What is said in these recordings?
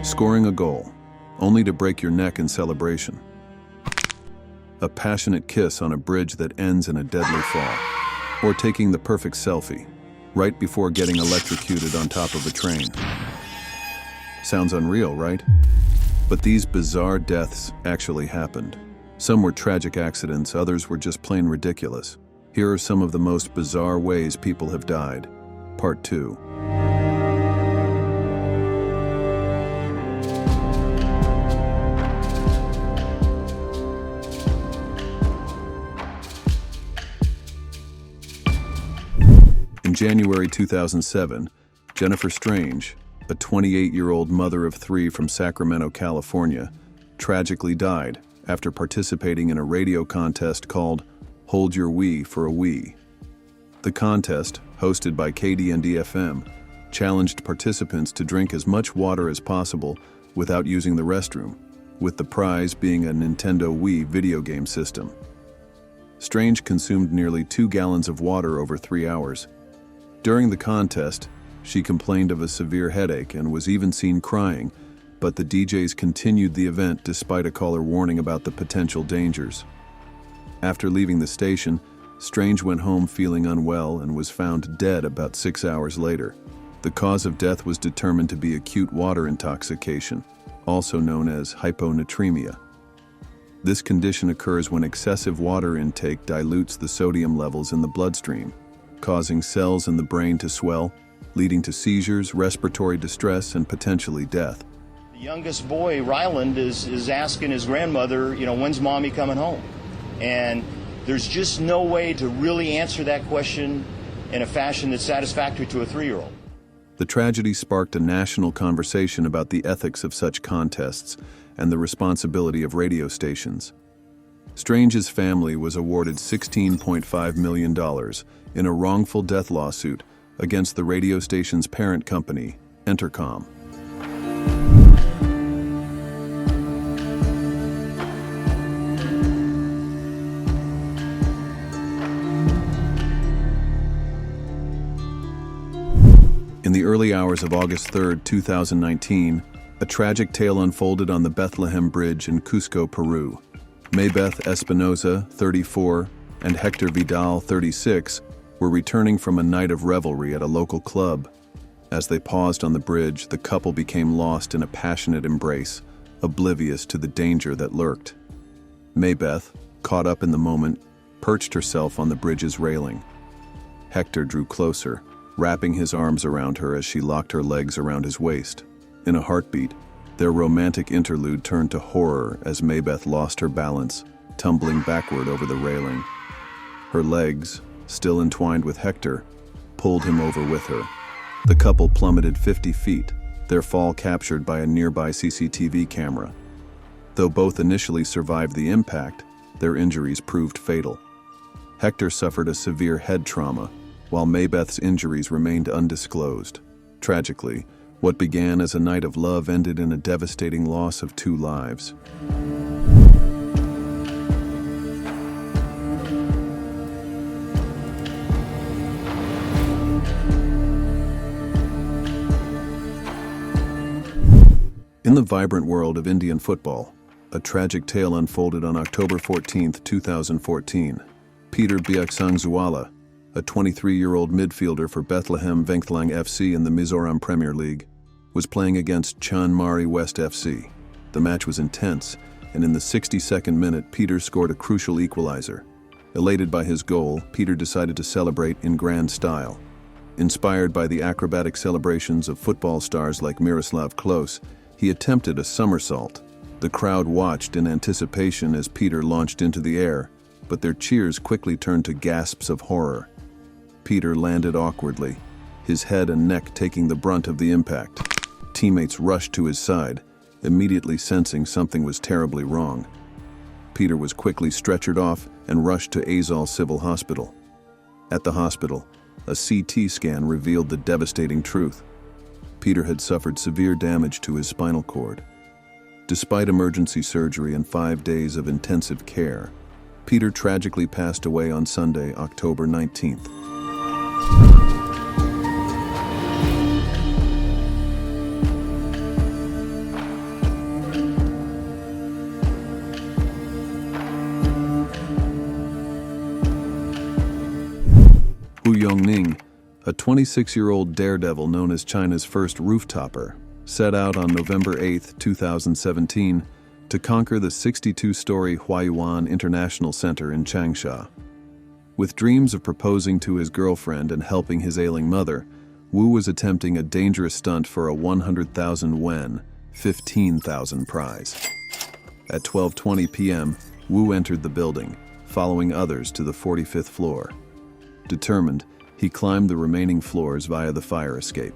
Scoring a goal, only to break your neck in celebration. A passionate kiss on a bridge that ends in a deadly fall. Or taking the perfect selfie, right before getting electrocuted on top of a train. Sounds unreal, right? But these bizarre deaths actually happened. Some were tragic accidents, others were just plain ridiculous. Here are some of the most bizarre ways people have died. Part 2. In January 2007, Jennifer Strange, a 28-year-old mother of 3 from Sacramento, California, tragically died after participating in a radio contest called Hold Your Wee for a Wee. The contest, hosted by KDND-FM, challenged participants to drink as much water as possible without using the restroom, with the prize being a Nintendo Wii video game system. Strange consumed nearly 2 gallons of water over 3 hours. During the contest, she complained of a severe headache and was even seen crying, but the DJs continued the event despite a caller warning about the potential dangers. After leaving the station, Strange went home feeling unwell and was found dead about 6 hours later. The cause of death was determined to be acute water intoxication, also known as hyponatremia. This condition occurs when excessive water intake dilutes the sodium levels in the bloodstream, causing cells in the brain to swell, leading to seizures, respiratory distress, and potentially death. The youngest boy, Ryland, is asking his grandmother, when's mommy coming home? And there's just no way to really answer that question in a fashion that's satisfactory to a 3-year-old. The tragedy sparked a national conversation about the ethics of such contests and the responsibility of radio stations. Strange's family was awarded $16.5 million in a wrongful death lawsuit against the radio station's parent company, Entercom. In the early hours of August 3, 2019, a tragic tale unfolded on the Bethlehem Bridge in Cusco, Peru. Maybeth Espinoza, 34, and Hector Vidal, 36, were returning from a night of revelry at a local club. As they paused on the bridge, the couple became lost in a passionate embrace, oblivious to the danger that lurked. Maybeth, caught up in the moment, perched herself on the bridge's railing. Hector drew closer, wrapping his arms around her as she locked her legs around his waist. In a heartbeat, their romantic interlude turned to horror as Maybeth lost her balance, tumbling backward over the railing. Her legs, still entwined with Hector, pulled him over with her. The couple plummeted 50 feet, their fall captured by a nearby CCTV camera. Though both initially survived the impact, their injuries proved fatal. Hector suffered a severe head trauma, while Maybeth's injuries remained undisclosed. Tragically, what began as a night of love ended in a devastating loss of 2 lives. In the vibrant world of Indian football, a tragic tale unfolded on October 14, 2014. Peter Biaksangzuala, a 23-year-old midfielder for Bethlehem Vengthlang FC in the Mizoram Premier League, was playing against Chiang Mai West FC. The match was intense, and in the 62nd minute, Peter scored a crucial equalizer. Elated by his goal, Peter decided to celebrate in grand style. Inspired by the acrobatic celebrations of football stars like Miroslav Klose, he attempted a somersault. The crowd watched in anticipation as Peter launched into the air, but their cheers quickly turned to gasps of horror. Peter landed awkwardly, his head and neck taking the brunt of the impact. Teammates rushed to his side, immediately sensing something was terribly wrong. Peter was quickly stretchered off and rushed to Azal Civil Hospital. At the hospital, a CT scan revealed the devastating truth. Peter had suffered severe damage to his spinal cord. Despite emergency surgery and 5 days of intensive care, Peter tragically passed away on Sunday, October 19th. Yongning, a 26-year-old daredevil known as China's first rooftopper, set out on November 8, 2017, to conquer the 62-story Huayuan International Center in Changsha. With dreams of proposing to his girlfriend and helping his ailing mother, Wu was attempting a dangerous stunt for a 100,000 yuan, 15,000 prize. At 12:20 p.m., Wu entered the building, following others to the 45th floor. Determined, he climbed the remaining floors via the fire escape.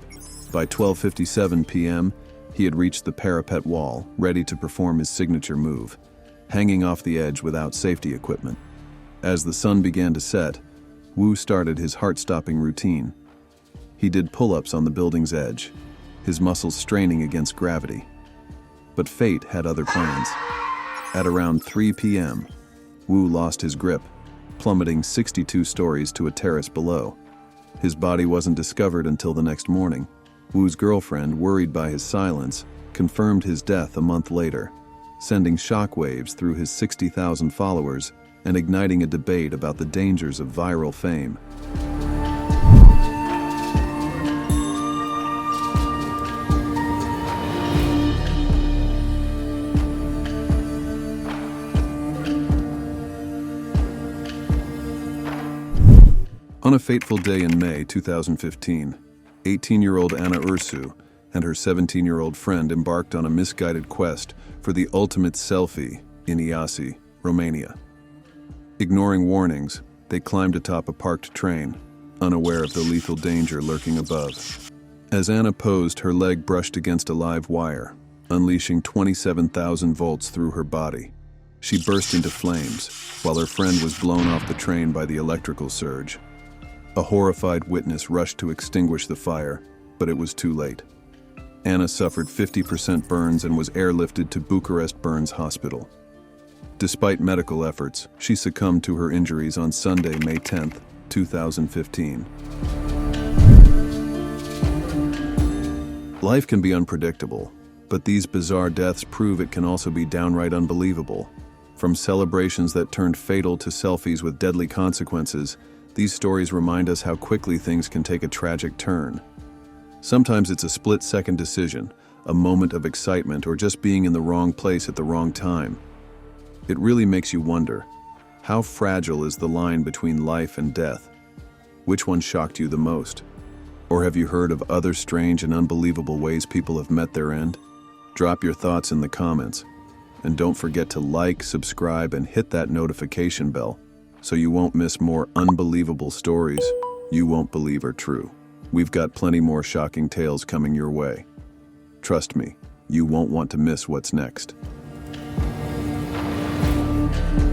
By 12:57 p.m., he had reached the parapet wall, ready to perform his signature move, hanging off the edge without safety equipment. As the sun began to set, Wu started his heart-stopping routine. He did pull-ups on the building's edge, his muscles straining against gravity. But fate had other plans. At around 3 p.m., Wu lost his grip, plummeting 62 stories to a terrace below. His body wasn't discovered until the next morning. Wu's girlfriend, worried by his silence, confirmed his death a month later, sending shockwaves through his 60,000 followers and igniting a debate about the dangers of viral fame. On a fateful day in May 2015, 18-year-old Anna Ursu and her 17-year-old friend embarked on a misguided quest for the ultimate selfie in Iasi, Romania. Ignoring warnings, they climbed atop a parked train, unaware of the lethal danger lurking above. As Anna posed, her leg brushed against a live wire, unleashing 27,000 volts through her body. She burst into flames, while her friend was blown off the train by the electrical surge. A horrified witness rushed to extinguish the fire, but it was too late. Anna suffered 50% burns and was airlifted to Bucharest Burns Hospital. Despite medical efforts, she succumbed to her injuries on Sunday, May 10, 2015. Life can be unpredictable, but these bizarre deaths prove it can also be downright unbelievable. From celebrations that turned fatal to selfies with deadly consequences, these stories remind us how quickly things can take a tragic turn. Sometimes it's a split-second decision, a moment of excitement, or just being in the wrong place at the wrong time. It really makes you wonder, how fragile is the line between life and death? Which one shocked you the most? Or have you heard of other strange and unbelievable ways people have met their end? Drop your thoughts in the comments. And don't forget to like, subscribe, and hit that notification bell so you won't miss more unbelievable stories you won't believe are true. We've got plenty more shocking tales coming your way. Trust me, you won't want to miss what's next.